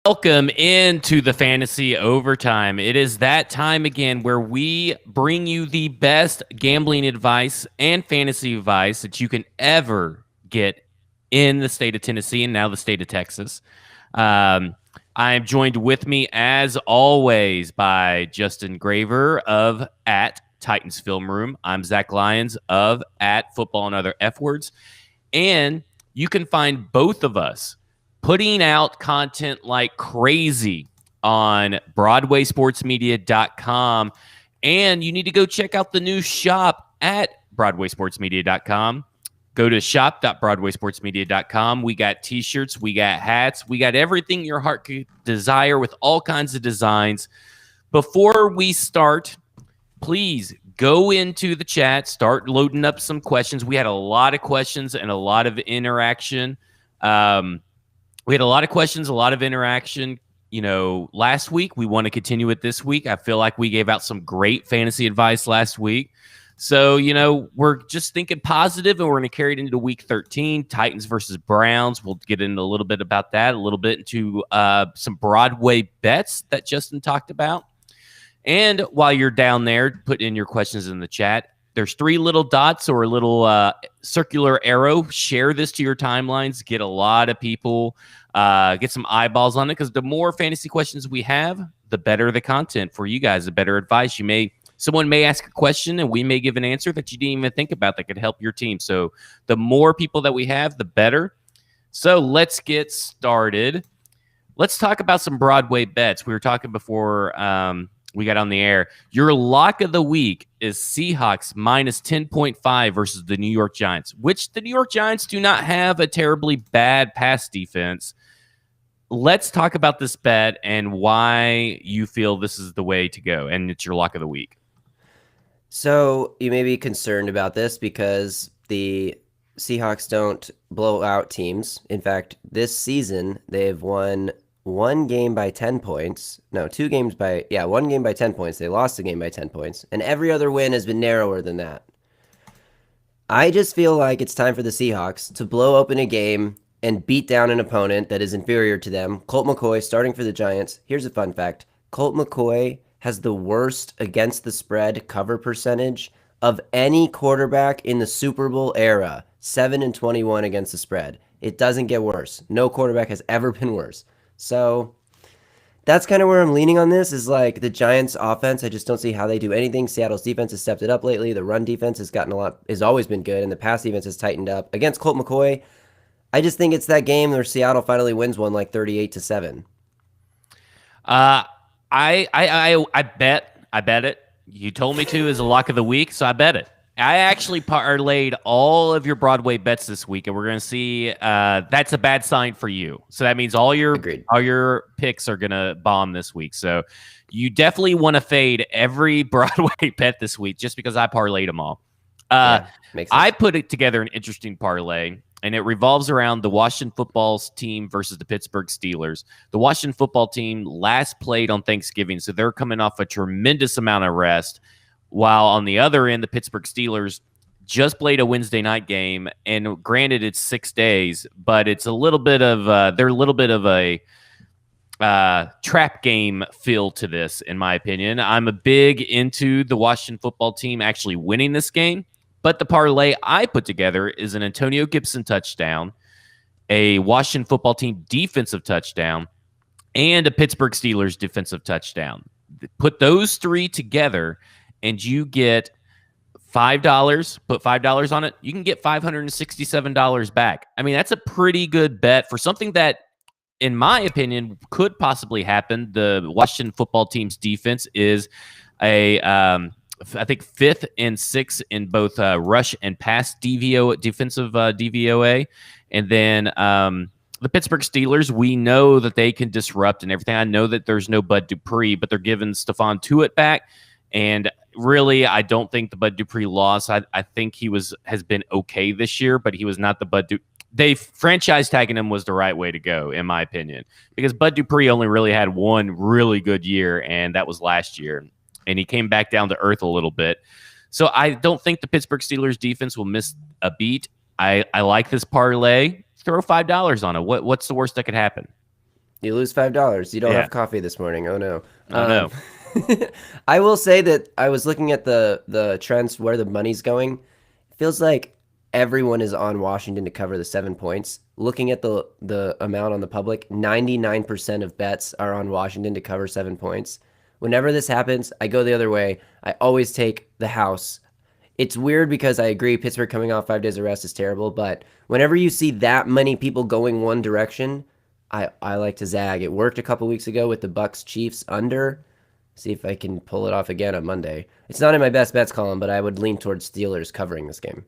Welcome into the Fantasy Overtime. It is that time again where we bring you the best gambling advice and fantasy advice that you can ever get in the state of Tennessee and now the state of Texas. I am joined with me, as always, by Justin Graver of @Titans Film Room. I'm Zach Lyons of @Football and Other F Words. And you can find both of us putting out content like crazy on BroadwaySportsMedia.com. And you need to go check out the new shop at BroadwaySportsMedia.com. Go to shop.BroadwaySportsMedia.com. We got t-shirts, we got hats, we got everything your heart could desire with all kinds of designs. Before we start, please go into the chat, start loading up some questions. We had a lot of questions and a lot of interaction. We had a lot of questions, a lot of interaction, last week. We want to continue it this week. I feel like we gave out some great fantasy advice last week. So, we're just thinking positive, and we're going to carry it into week 13, Titans versus Browns. We'll get into a little bit about that, a little bit into some Broadway bets that Justin talked about. And while you're down there, put in your questions in the chat. There's 3 little dots or a little circular arrow. Share this to your timelines. Get a lot of people, get some eyeballs on it, because the more fantasy questions we have, the better the content for you guys, the better advice. Someone may ask a question and we may give an answer that you didn't even think about that could help your team. So the more people that we have, the better. So let's get started. Let's talk about some Broadway bets. We were talking before we got on the air. Your lock of the week is Seahawks minus 10.5 versus the New York Giants, which the New York Giants do not have a terribly bad pass defense. Let's talk about this bet and why you feel this is the way to go, and it's your lock of the week. So you may be concerned about this because the Seahawks don't blow out teams. In fact, this season, they've won one game by 10 points. No, one game by 10 points. They lost a game by 10 points. And every other win has been narrower than that. I just feel like it's time for the Seahawks to blow open a game and beat down an opponent that is inferior to them. Colt McCoy starting for the Giants. Here's a fun fact. Colt McCoy has the worst against the spread cover percentage of any quarterback in the Super Bowl era. 7-21 against the spread. It doesn't get worse. No quarterback has ever been worse. So that's kind of where I'm leaning on this, is like the Giants offense. I just don't see how they do anything. Seattle's defense has stepped it up lately. The run defense has always been good, and the pass defense has tightened up. Against Colt McCoy, I just think it's that game where Seattle finally wins one like 38-7. I bet it. You told me to as a lock of the week, so I bet it. I actually parlayed all of your Broadway bets this week, and we're going to see that's a bad sign for you. So that means all your picks are going to bomb this week. So you definitely want to fade every Broadway bet this week just because I parlayed them all. Makes sense. I put it together an interesting parlay, and it revolves around the Washington football team versus the Pittsburgh Steelers. The Washington football team last played on Thanksgiving, so they're coming off a tremendous amount of rest. While on the other end, the Pittsburgh Steelers just played a Wednesday night game, and granted it's 6 days, but it's a little bit of a trap game feel to this, in my opinion. I'm a big into the Washington football team actually winning this game, but the parlay I put together is an Antonio Gibson touchdown, a Washington football team defensive touchdown, and a Pittsburgh Steelers defensive touchdown. Put those 3 together, and you get $5, put $5 on it, you can get $567 back. I mean, that's a pretty good bet for something that, in my opinion, could possibly happen. The Washington football team's defense is I think 5th and 6th in both rush and pass defensive DVOA. And then the Pittsburgh Steelers, we know that they can disrupt and everything. I know that there's no Bud Dupree, but they're giving Stephon Tuitt back. And really, I don't think the Bud Dupree loss. I think he has been okay this year, but he was not the Bud they franchise tagging him was the right way to go, in my opinion, because Bud Dupree only really had one really good year, and that was last year. And he came back down to earth a little bit. So I don't think the Pittsburgh Steelers defense will miss a beat. I like this parlay. Throw $5 on it. What's the worst that could happen? You lose $5. You don't have coffee this morning. Oh no. Oh no. I will say that I was looking at the trends where the money's going. It feels like everyone is on Washington to cover the 7 points. Looking at the amount on the public, 99% of bets are on Washington to cover 7 points. Whenever this happens, I go the other way. I always take the house. It's weird because I agree Pittsburgh coming off 5 days of rest is terrible, but whenever you see that many people going one direction, I like to zag. It worked a couple weeks ago with the Bucks Chiefs under. See if I can pull it off again on Monday. It's not in my best bets column, but I would lean towards Steelers covering this game.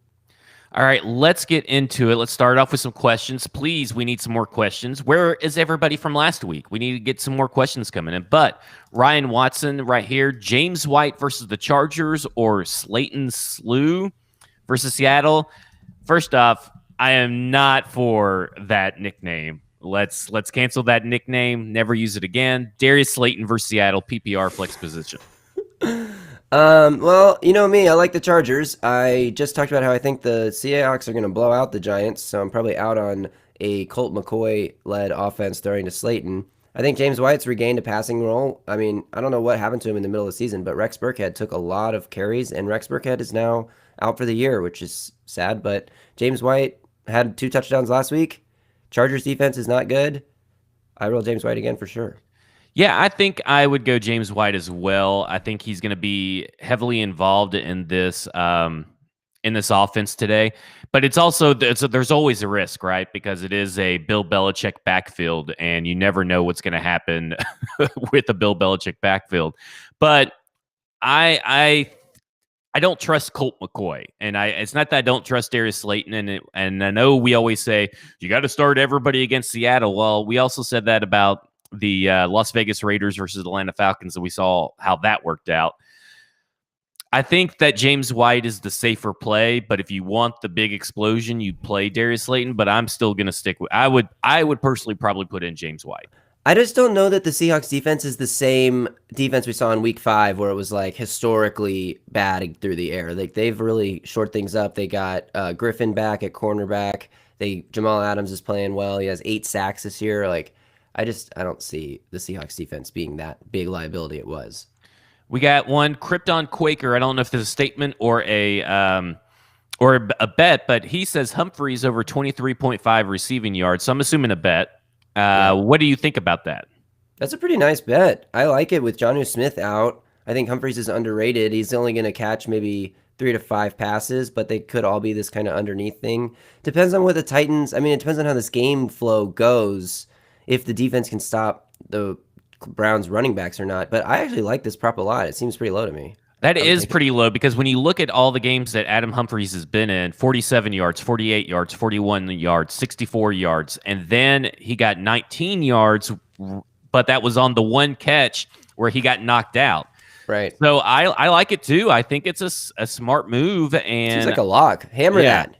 All right, let's get into it. Let's start off with some questions. Please, we need some more questions. Where is everybody from last week? We need to get some more questions coming in. But Ryan Watson right here, James White versus the Chargers or Slayton Slew versus Seattle. First off, I am not for that nickname. Let's cancel that nickname. Never use it again. Darius Slayton versus Seattle, PPR flex position. Well, you know me, I like the Chargers. I just talked about how I think the Seahawks are going to blow out the Giants, so I'm probably out on a Colt McCoy-led offense throwing to Slayton. I think James White's regained a passing role. I mean, I don't know what happened to him in the middle of the season, but Rex Burkhead took a lot of carries, and Rex Burkhead is now out for the year, which is sad, but James White had 2 touchdowns last week. Chargers defense is not good. I roll James White again for sure. Yeah, I think I would go James White as well. I think he's going to be heavily involved in this offense today. But it's also there's always a risk, right? Because it is a Bill Belichick backfield, and you never know what's going to happen with a Bill Belichick backfield. But I don't trust Colt McCoy, and it's not that I don't trust Darius Slayton, and I know we always say you got to start everybody against Seattle. Well, we also said that about the Las Vegas Raiders versus Atlanta Falcons, and we saw how that worked out. I think that James White is the safer play, but if you want the big explosion, you play Darius Slayton. But I'm still going to stick with. I would personally probably put in James White. I just don't know that the Seahawks defense is the same defense we saw in Week 5, where it was like historically bad through the air. Like they've really shored things up. They got Griffin back at cornerback. Jamal Adams is playing well. He has 8 sacks this year. Like I don't see the Seahawks defense being that big liability it was. We got one Krypton Quaker. I don't know if there's a statement or a bet, but he says Humphreys over 23.5 receiving yards. So I'm assuming a bet. What do you think about that? That's a pretty nice bet. I like it with Jonnu Smith out. I think Humphreys is underrated. He's only going to catch maybe 3 to 5 passes, but they could all be this kind of underneath thing. Depends on what the Titans. I mean, it depends on how this game flow goes. If the defense can stop the Browns running backs or not. But I actually like this prop a lot. It seems pretty low to me. That is pretty low because when you look at all the games that Adam Humphries has been in, 47 yards, 48 yards, 41 yards, 64 yards, and then he got 19 yards, but that was on the one catch where he got knocked out. Right. So I like it too. I think it's a smart move. And seems like a lock. Hammer that.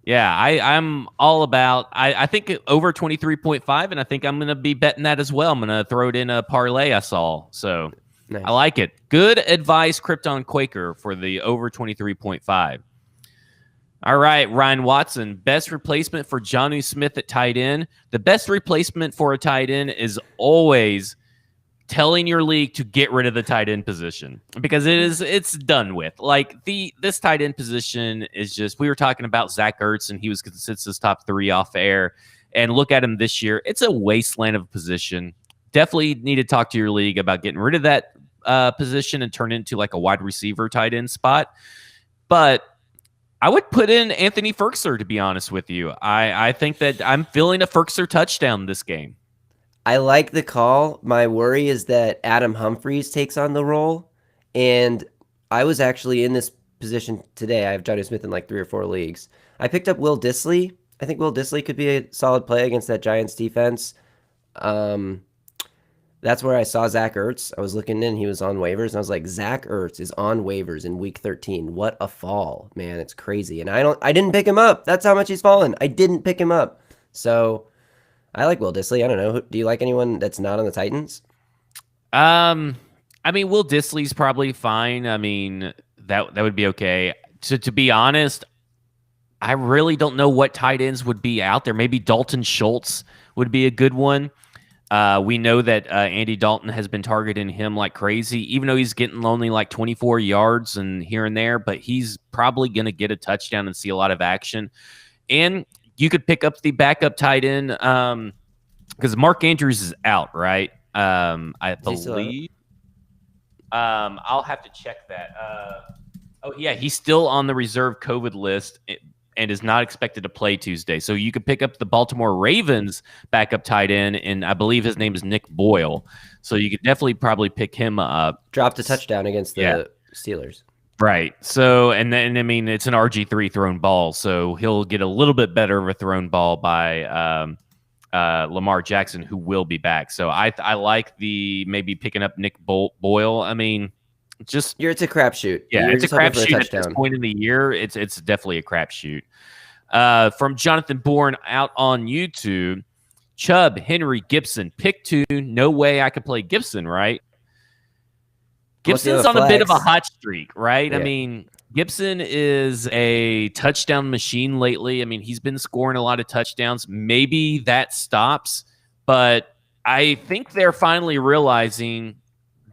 Yeah, I'm all about I think over 23.5, and I think I'm going to be betting that as well. I'm going to throw it in a parlay I saw. So nice. I like it. Good advice, Krypton Quaker, for the over 23.5. All right, Ryan Watson, best replacement for Jonnu Smith at tight end. The best replacement for a tight end is always telling your league to get rid of the tight end position because it's done with. Like this tight end position is just, we were talking about Zach Ertz and he was consensus top 3 off air, and look at him this year. It's a wasteland of a position. Definitely need to talk to your league about getting rid of that position and turn it into like a wide receiver tight end spot. But I would put in Anthony Firkser, to be honest with you. I think that I'm feeling a Firkser touchdown this game. I like the call. My worry is that Adam Humphries takes on the role. And I was actually in this position today. I have Jonnu Smith in like 3 or 4 leagues. I picked up Will Dissly. I think Will Dissly could be a solid play against that Giants defense. The that's where I saw Zach Ertz. I was looking in, he was on waivers, and I was like, Zach Ertz is on waivers in week 13. What a fall, man. It's crazy. And I didn't pick him up. That's how much he's fallen. I didn't pick him up. So I like Will Dissly. I don't know. Do you like anyone that's not on the Titans? I mean, Will Dissly's probably fine. I mean, that would be okay. To be honest, I really don't know what tight ends would be out there. Maybe Dalton Schultz would be a good one. We know that Andy Dalton has been targeting him like crazy, even though he's getting only like 24 yards and here and there, but he's probably going to get a touchdown and see a lot of action. And you could pick up the backup tight end because Mark Andrews is out, right? I believe. I'll have to check that. Oh, yeah, he's still on the reserve COVID list and is not expected to play Tuesday. So you could pick up the Baltimore Ravens backup tight end, and I believe his name is Nick Boyle. So you could definitely probably pick him up. Dropped a touchdown against the Steelers. Right. So, and then, I mean, it's an RG3 thrown ball, so he'll get a little bit better of a thrown ball by Lamar Jackson, who will be back. So I like the maybe picking up Nick Boyle. I mean, it's a crapshoot. Yeah, it's a crapshoot at this point in the year. It's definitely a crapshoot. From Jonathan Bourne out on YouTube, Chubb, Henry, Gibson, pick two. No way I could play Gibson, right? Gibson's on a bit of a hot streak, right? Yeah. I mean, Gibson is a touchdown machine lately. I mean, he's been scoring a lot of touchdowns. Maybe that stops, but I think they're finally realizing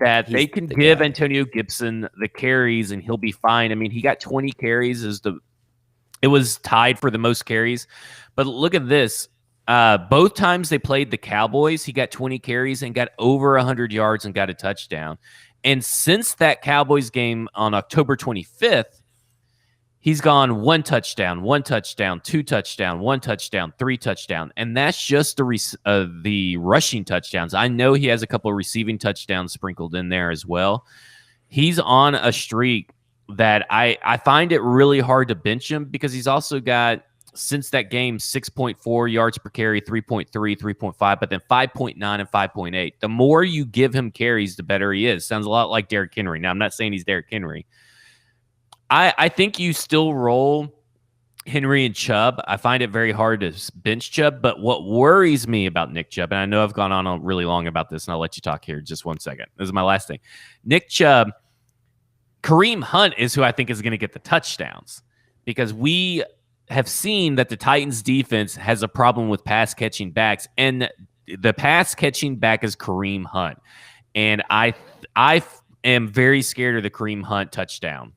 that they can give Antonio Gibson the carries and he'll be fine. I mean, he got 20 carries. It was tied for the most carries. But look at this. Both times they played the Cowboys, he got 20 carries and got over 100 yards and got a touchdown. And since that Cowboys game on October 25th, he's gone 1 touchdown, 1 touchdown, 2 touchdown, 1 touchdown, 3 touchdown. And that's just the rushing touchdowns. I know he has a couple of receiving touchdowns sprinkled in there as well. He's on a streak that I find it really hard to bench him because he's also got, since that game, 6.4 yards per carry, 3.3, 3.5, but then 5.9 and 5.8. The more you give him carries, the better he is. Sounds a lot like Derrick Henry. Now, I'm not saying he's Derrick Henry. I think you still roll Henry and Chubb. I find it very hard to bench Chubb, but what worries me about Nick Chubb, and I know I've gone on really long about this, and I'll let you talk here just 1 second. This is my last thing. Nick Chubb, Kareem Hunt is who I think is going to get the touchdowns because we have seen that the Titans defense has a problem with pass catching backs, and the pass catching back is Kareem Hunt. And I am very scared of the Kareem Hunt touchdown.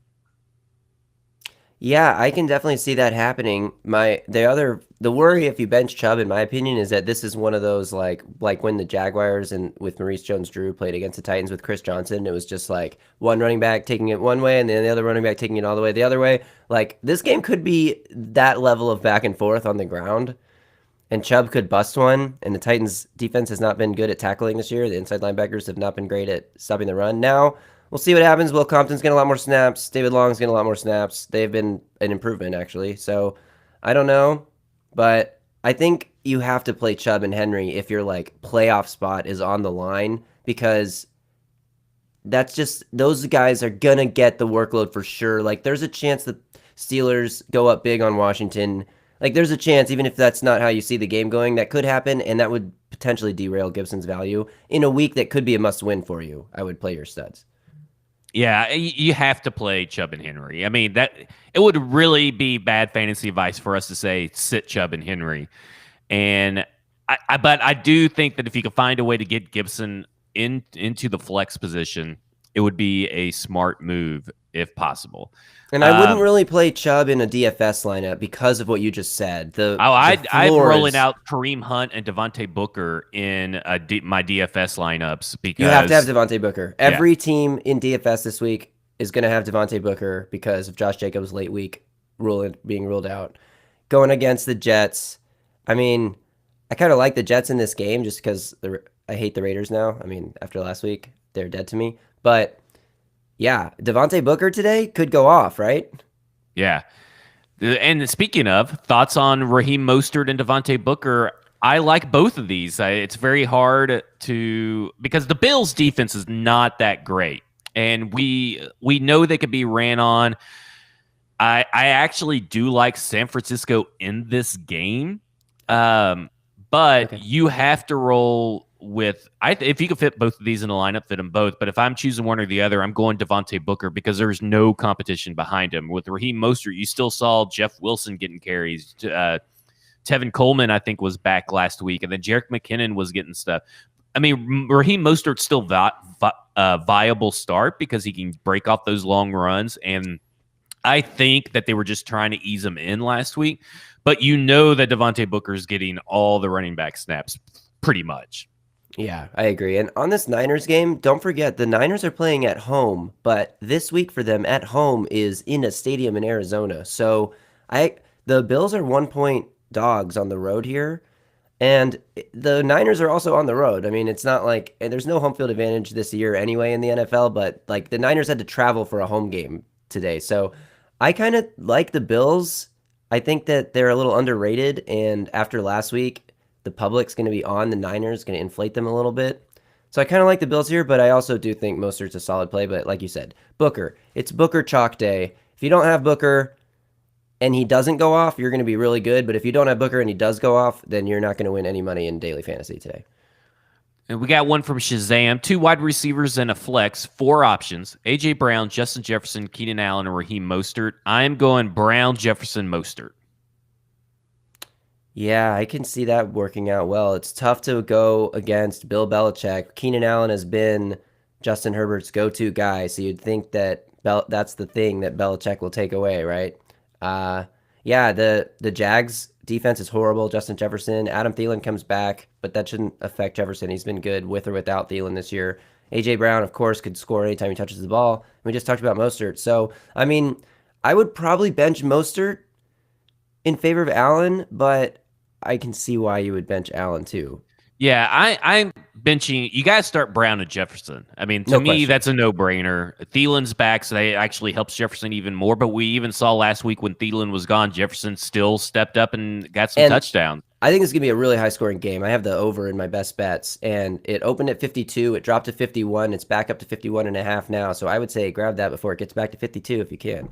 Yeah, I can definitely see that happening. The worry if you bench Chubb, in my opinion, is that this is one of those like when the Jaguars and with Maurice Jones-Drew played against the Titans with Chris Johnson. It was just like one running back taking it one way and then the other running back taking it all the way the other way. Like this game could be that level of back and forth on the ground, and Chubb could bust one. And the Titans defense has not been good at tackling this year. The inside linebackers have not been great at stopping the run. Now we'll see what happens. Will Compton's getting a lot more snaps. David Long's getting a lot more snaps. They've been an improvement, actually. So I don't know. But I think you have to play Chubb and Henry if your like playoff spot is on the line, because that's just, those guys are going to get the workload for sure. Like there's a chance the Steelers go up big on Washington. Like there's a chance, even if that's not how you see the game going, that could happen. And that would potentially derail Gibson's value in a week that could be a must win for you. I would play your studs. Yeah, you have to play Chubb and Henry. I mean, that it would really be bad fantasy advice for us to say sit Chubb and Henry. And but I do think that if you could find a way to get Gibson into the flex position, it would be a smart move if possible. And I wouldn't really play Chubb in a DFS lineup because of what you just said. I'm rolling out Kareem Hunt and Devontae Booker in my DFS lineups because you have to have Devontae Booker. Every team in DFS this week is going to have Devontae Booker because of Josh Jacobs' late week being ruled out. Going against the Jets, I mean, I kind of like the Jets in this game just because I hate the Raiders now. I mean, after last week, they're dead to me. But yeah, Devontae Booker today could go off, right? Yeah. And speaking of, thoughts on Raheem Mostert and Devontae Booker, I like both of these. It's very hard because the Bills' defense is not that great, and we know they could be ran on. I actually do like San Francisco in this game, but Okay. you have to roll with if you could fit both of these in the lineup, fit them both. But if I'm choosing one or the other, I'm going Devontae Booker because there's no competition behind him. With Raheem Mostert, you still saw Jeff Wilson getting carries. Tevin Coleman, I think, was back last week, and then Jerick McKinnon was getting stuff. I mean, Raheem Mostert's still viable start because he can break off those long runs, and I think that they were just trying to ease him in last week. But you know that Devontae Booker is getting all the running back snaps pretty much. Yeah, I agree. And on this Niners game, don't forget the Niners are playing at home, but this week for them at home is in a stadium in Arizona. So the Bills are 1-point dogs on the road here. And the Niners are also on the road. I mean, it's not like, and there's no home field advantage this year anyway in the NFL, but like the Niners had to travel for a home game today. So I kind of like the Bills. I think that they're a little underrated. And after last week, the public's going to be on the Niners, going to inflate them a little bit. So I kind of like the Bills here, but I also do think Mostert's a solid play. But like you said, Booker, it's Booker chalk day. If you don't have Booker and he doesn't go off, you're going to be really good. But if you don't have Booker and he does go off, then you're not going to win any money in daily fantasy today. And we got one from Shazam, 2 wide receivers and a flex, 4 options. A.J. Brown, Justin Jefferson, Keenan Allen, and Raheem Mostert. I'm going Brown, Jefferson, Mostert. Yeah, I can see that working out well. It's tough to go against Bill Belichick. Keenan Allen has been Justin Herbert's go-to guy, so you'd think that that's the thing that Belichick will take away, right? Yeah, the Jags defense is horrible. Justin Jefferson, Adam Thielen comes back, but that shouldn't affect Jefferson. He's been good with or without Thielen this year. AJ Brown, of course, could score anytime he touches the ball. We just talked about Mostert. So, I mean, I would probably bench Mostert in favor of Allen, but I can see why you would bench Allen too. Yeah, I'm benching. You guys start Brown and Jefferson. I mean, to No me, question. that's a no-brainer. Thielen's back, so that actually helps Jefferson even more. But we even saw last week when Thielen was gone, Jefferson still stepped up and got some touchdowns. I think it's going to be a really high-scoring game. I have the over in my best bets, and it opened at 52. It dropped to 51. It's back up to 51.5 now. So I would say grab that before it gets back to 52 if you can.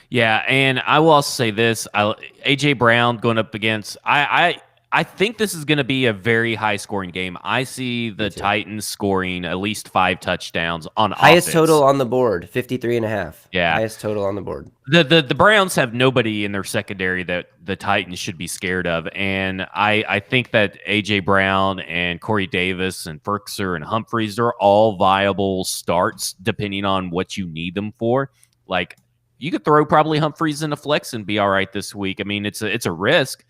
Yeah, and I will also say this: AJ Brown going up against I think this is going to be a very high-scoring game. I see the Titans scoring at least 5 touchdowns on highest offense. total on the board, 53.5. Yeah, highest total on the board. The Browns have nobody in their secondary that the Titans should be scared of, and I think that AJ Brown and Corey Davis and Ferkser and Humphreys are all viable starts depending on what you need them for. Like, you could throw probably Humphreys in a flex and be all right this week. I mean, it's a risk,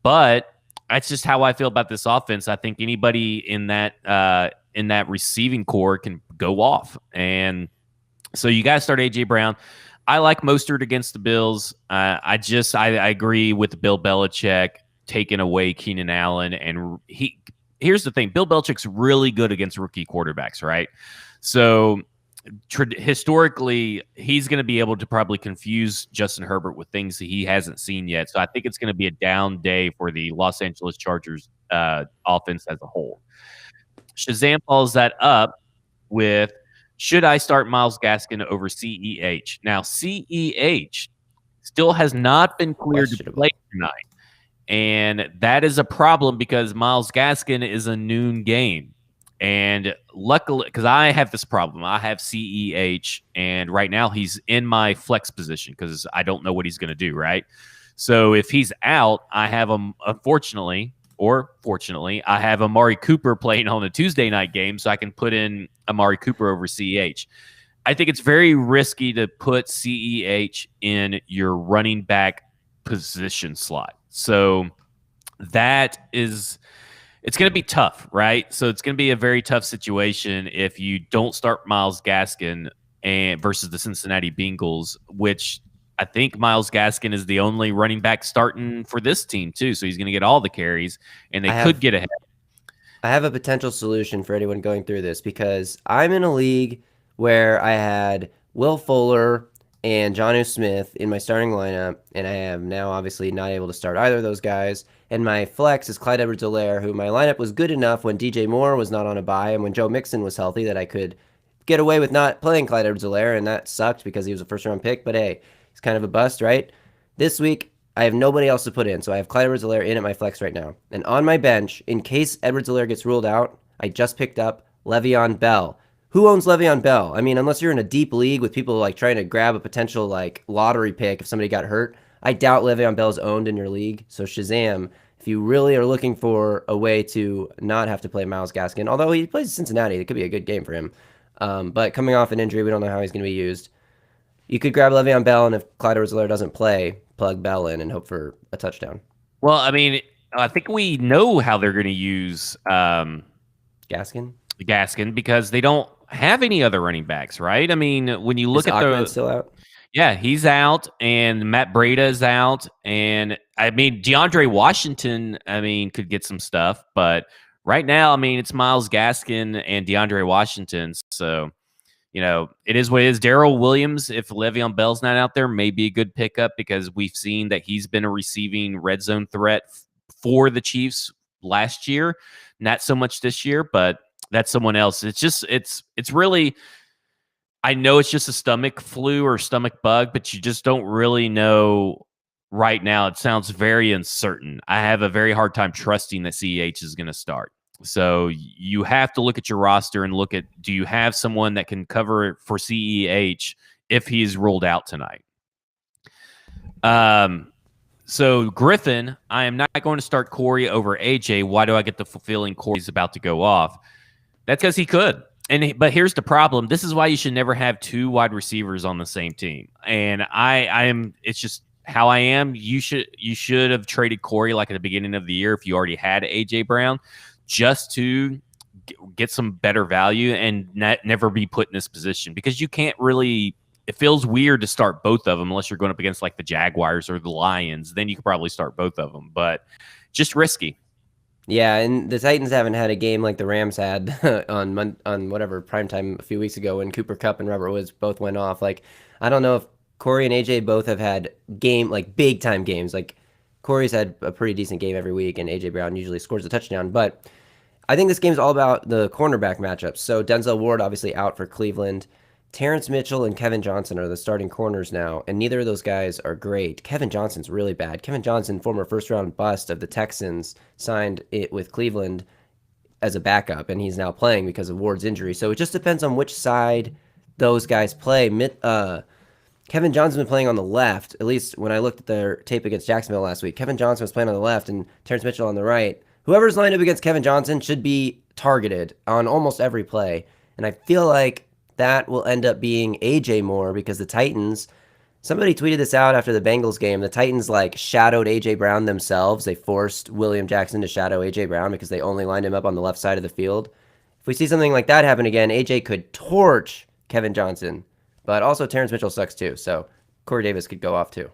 but that's just how I feel about this offense. I think anybody in that receiving core can go off, and so you guys start AJ Brown. I like Mostert against the Bills. I agree with Bill Belichick taking away Keenan Allen, and here's the thing: Bill Belichick's really good against rookie quarterbacks, right? So historically, he's going to be able to probably confuse Justin Herbert with things that he hasn't seen yet. So I think it's going to be a down day for the Los Angeles Chargers offense as a whole. Shazam follows that up with, should I start Myles Gaskin over CEH? Now, CEH still has not been cleared to play tonight. And that is a problem because Myles Gaskin is a noon game. And luckily, because I have this problem, I have CEH, and right now he's in my flex position because I don't know what he's going to do, right? So if he's out, I have him, unfortunately, or fortunately, I have Amari Cooper playing on a Tuesday night game, so I can put in Amari Cooper over CEH. I think it's very risky to put CEH in your running back position slot. So that is... it's going to be tough, right? So it's going to be a very tough situation if you don't start Myles Gaskin versus the Cincinnati Bengals, which I think Myles Gaskin is the only running back starting for this team too. So he's going to get all the carries, and they could get ahead. I have a potential solution for anyone going through this because I'm in a league where I had Will Fuller and Jonnu Smith in my starting lineup, and I am now obviously not able to start either of those guys. And my flex is Clyde Edwards-Helaire, who my lineup was good enough when DJ Moore was not on a bye and when Joe Mixon was healthy that I could get away with not playing Clyde Edwards-Helaire, and that sucked because he was a first-round pick. But hey, he's kind of a bust, right? This week, I have nobody else to put in, so I have Clyde Edwards-Helaire in at my flex right now. And on my bench, in case Edwards-Helaire gets ruled out, I just picked up Le'Veon Bell. Who owns Le'Veon Bell? I mean, unless you're in a deep league with people like trying to grab a potential like lottery pick if somebody got hurt, I doubt Le'Veon Bell is owned in your league. So Shazam, if you really are looking for a way to not have to play Myles Gaskin, although he plays Cincinnati, it could be a good game for him. But coming off an injury, we don't know how he's going to be used. You could grab Le'Veon Bell, and if Clyde Edwards-Helaire doesn't play, plug Bell in and hope for a touchdown. Well, I mean, I think we know how they're going to use Gaskin because they don't have any other running backs, right? I mean, when you look Is at Achman still out? Yeah, he's out, and Matt Breida is out, and I mean DeAndre Washington, I mean, could get some stuff, but right now, I mean, it's Myles Gaskin and DeAndre Washington, so it is what it is. Darrell Williams, if Le'Veon Bell's not out there, may be a good pickup because we've seen that he's been a receiving red zone threat for the Chiefs last year, not so much this year, but that's someone else. It's really. I know it's just a stomach flu or stomach bug, but you just don't really know right now. It sounds very uncertain. I have a very hard time trusting that CEH is going to start. So you have to look at your roster and look at, do you have someone that can cover for CEH if he's ruled out tonight? So Griffin, I am not going to start Corey over AJ. Why do I get the feeling Corey's about to go off? That's because he could. But here's the problem. This is why you should never have two wide receivers on the same team. And I am. It's just how I am. You should have traded Corey like at the beginning of the year if you already had AJ Brown, just to get some better value and never be put in this position because you can't really. It feels weird to start both of them unless you're going up against like the Jaguars or the Lions. Then you could probably start both of them, but just risky. Yeah, and the Titans haven't had a game like the Rams had on whatever primetime a few weeks ago when Cooper Kupp and Robert Woods both went off. Like, I don't know if Corey and AJ both have had big time games. Like, Corey's had a pretty decent game every week, and AJ Brown usually scores a touchdown. But I think this game's all about the cornerback matchups. So Denzel Ward obviously out for Cleveland. Terrence Mitchell and Kevin Johnson are the starting corners now, and neither of those guys are great. Kevin Johnson's really bad. Kevin Johnson, former first-round bust of the Texans, signed it with Cleveland as a backup, and he's now playing because of Ward's injury. So it just depends on which side those guys play. Kevin Johnson's been playing on the left, at least when I looked at their tape against Jacksonville last week. Kevin Johnson was playing on the left and Terrence Mitchell on the right. Whoever's lined up against Kevin Johnson should be targeted on almost every play, and I feel like that will end up being AJ Moore because the Titans, somebody tweeted this out after the Bengals game. The Titans shadowed AJ Brown themselves. They forced William Jackson to shadow AJ Brown because they only lined him up on the left side of the field. If we see something like that happen again, AJ could torch Kevin Johnson, but also Terrence Mitchell sucks too. So Corey Davis could go off too.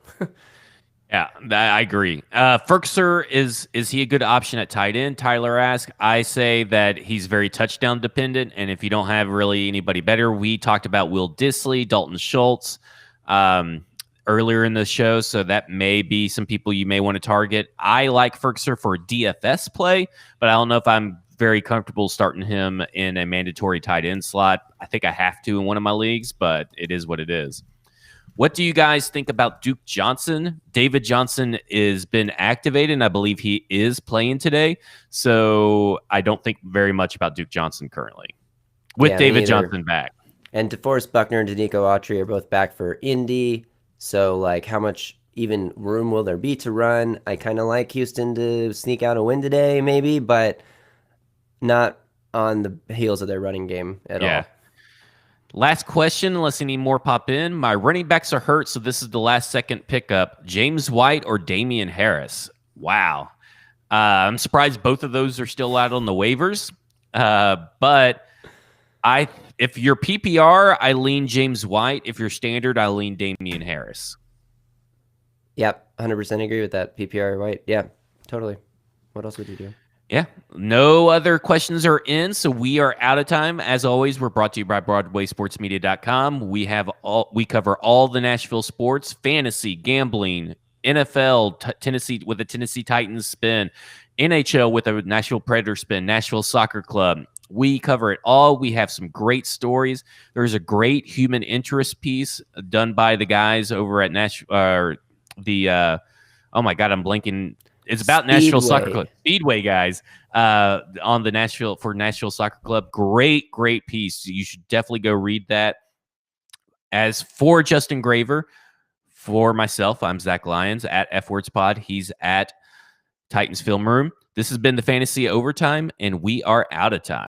Yeah, I agree. Ferkser, is he a good option at tight end? Tyler asked. I say that he's very touchdown dependent, and if you don't have really anybody better, we talked about Will Dissly, Dalton Schultz earlier in the show, so that may be some people you may want to target. I like Ferkser for a DFS play, but I don't know if I'm very comfortable starting him in a mandatory tight end slot. I think I have to in one of my leagues, but it is what it is. What do you guys think about Duke Johnson? David Johnson has been activated, and I believe he is playing today. So I don't think very much about Duke Johnson currently with David Johnson back. And DeForest Buckner and Danico Autry are both back for Indy. So, how much even room will there be to run? I kind of like Houston to sneak out a win today, maybe, but not on the heels of their running game at all. Last question, unless any more pop in. My running backs are hurt, so this is the last second pickup. James White or Damian Harris? Wow. I'm surprised both of those are still out on the waivers. But if you're PPR, I lean James White. If you're standard, I lean Damian Harris. Yep, 100% agree with that. PPR White. Yeah, totally. What else would you do? Yeah, no other questions are in, so we are out of time. As always, we're brought to you by BroadwaySportsMedia.com. We cover all the Nashville sports, fantasy, gambling, NFL, Tennessee with the Tennessee Titans spin, NHL with a Nashville Predator spin, Nashville Soccer Club. We cover it all. We have some great stories. There's a great human interest piece done by the guys over at Nashville. Oh my God, I'm blanking. It's about Speedway. Nashville Soccer Club. Speedway guys on the Nashville Soccer Club. Great piece. You should definitely go read that. As for Justin Graver, for myself, I'm Zach Lyons at F Words Pod. He's at Titans Film Room. This has been the Fantasy Overtime, and we are out of time.